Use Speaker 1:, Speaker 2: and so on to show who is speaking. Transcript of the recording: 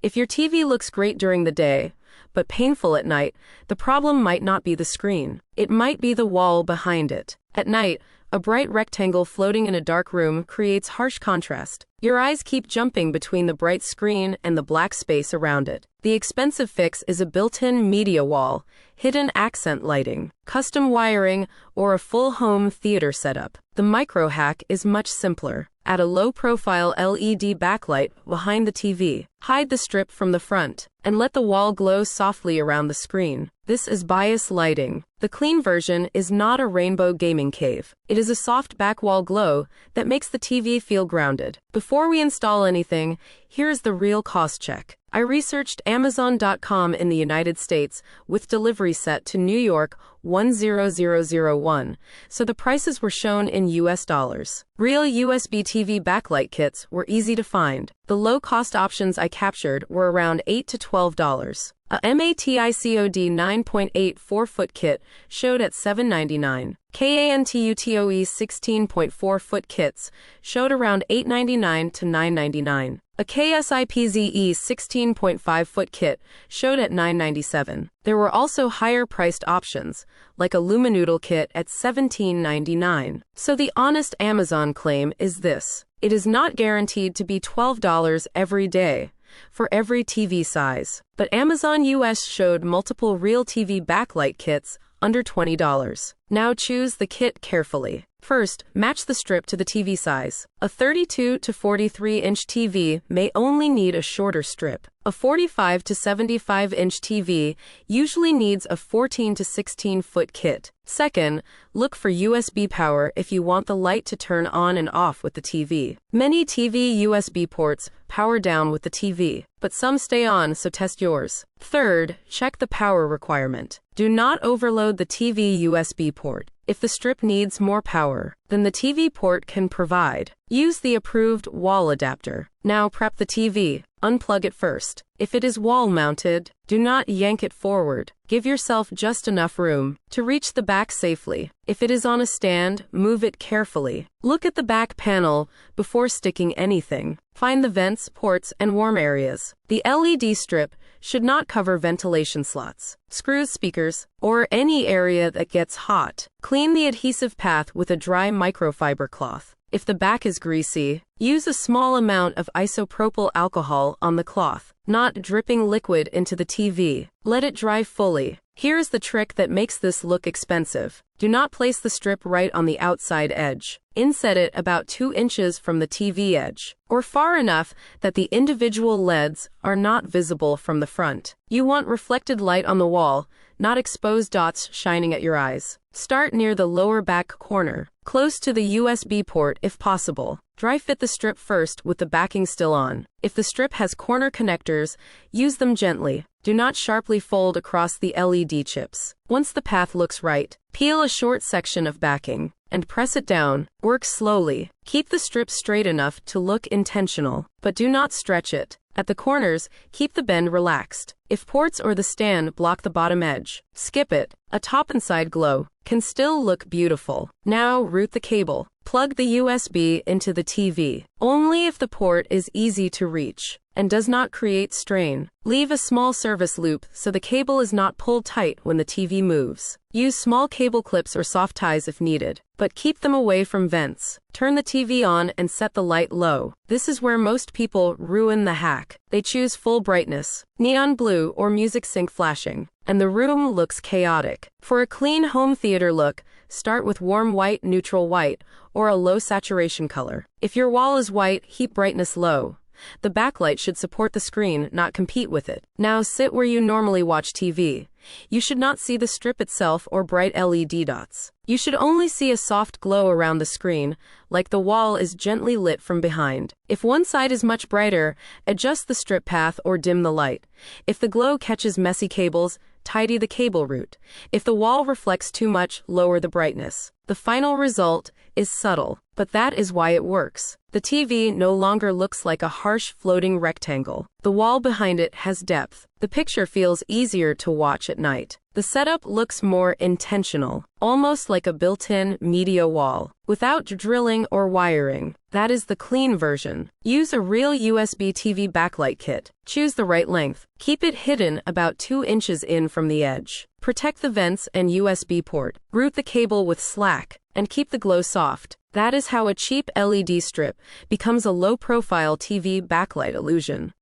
Speaker 1: If your TV looks great during the day, but painful at night, the problem might not be the screen. It might be the wall behind it. At night, a bright rectangle floating in a dark room creates harsh contrast. Your eyes keep jumping between the bright screen and the black space around it. The expensive fix is a built-in media wall, hidden accent lighting, custom wiring, or a full home theater setup. The micro hack is much simpler. Add a low-profile LED backlight behind the TV. Hide the strip from the front, and let the wall glow softly around the screen. This is bias lighting. The clean version is not a rainbow gaming cave. It is a soft backwall glow that makes the TV feel grounded. Before we install anything, here's the real cost check. I researched Amazon.com in the United States with delivery set to New York 10001, so the prices were shown in US dollars. Real USB TV backlight kits were easy to find. The low-cost options I captured were around $8 to $12. A MATICOD 9.8 4-foot kit showed at $7.99. KANTUTOE 16.4-foot kits showed around $8.99 to $9.99. A KSIPZE 16.5-foot kit showed at $9.97. There were also higher-priced options, like a Luminoodle kit at $17.99. So the honest Amazon claim is this: it is not guaranteed to be $12 every day for every TV size. But Amazon US showed multiple real TV backlight kits under $20. Now choose the kit carefully. First, match the strip to the TV size. A 32 to 43-inch TV may only need a shorter strip. A 45 to 75-inch TV usually needs a 14 to 16-foot kit. Second, look for USB power if you want the light to turn on and off with the TV. Many TV USB ports power down with the TV, but some stay on, so test yours. Third, check the power requirement. Do not overload the TV USB port. If the strip needs more power than the TV port can provide, use the approved wall adapter. Now prep the TV. Unplug it first. If it is wall-mounted, do not yank it forward. Give yourself just enough room to reach the back safely. If it is on a stand, move it carefully. Look at the back panel before sticking anything. Find the vents, ports, and warm areas. The LED strip should not cover ventilation slots, screws, speakers, or any area that gets hot. Clean the adhesive path with a dry microfiber cloth. If the back is greasy, use a small amount of isopropyl alcohol on the cloth, not dripping liquid into the TV. Let it dry fully. Here's the trick that makes this look expensive. Do not place the strip right on the outside edge. Inset it about 2 inches from the TV edge, or far enough that the individual LEDs are not visible from the front. You want reflected light on the wall, not exposed dots shining at your eyes. Start near the lower back corner, close to the USB port if possible. Dry fit the strip first with the backing still on. If the strip has corner connectors, use them gently. Do not sharply fold across the LED chips. Once the path looks right, peel a short section of backing and press it down. Work slowly. Keep the strip straight enough to look intentional, but do not stretch it. At the corners, keep the bend relaxed. If ports or the stand block the bottom edge, skip it. A top and side glow can still look beautiful. Now route the cable. Plug the USB into the TV, only if the port is easy to reach and does not create strain. Leave a small service loop so the cable is not pulled tight when the TV moves. Use small cable clips or soft ties if needed, but keep them away from vents. Turn the TV on and set the light low. This is where most people ruin the hack. They choose full brightness, neon blue or music sync flashing, and the room looks chaotic. For a clean home theater look, start with warm white, neutral white, or a low saturation color. If your wall is white, keep brightness low. The backlight should support the screen, not compete with it. Now sit where you normally watch TV. You should not see the strip itself or bright LED dots. You should only see a soft glow around the screen, like the wall is gently lit from behind. If one side is much brighter, adjust the strip path or dim the light. If the glow catches messy cables, tidy the cable route. If the wall reflects too much, lower the brightness. The final result is subtle, But that is why it works. The TV no longer looks like a harsh floating rectangle. The wall behind it has depth. The picture feels easier to watch at night. The setup looks more intentional, almost like a built-in media wall, without drilling or wiring. That is the clean version. Use a real USB TV backlight kit. Choose the right length. Keep it hidden about 2 inches in from the edge. Protect the vents and USB port. Route the cable with slack, and keep the glow soft. That is how a cheap LED strip becomes a low-profile TV backlight illusion.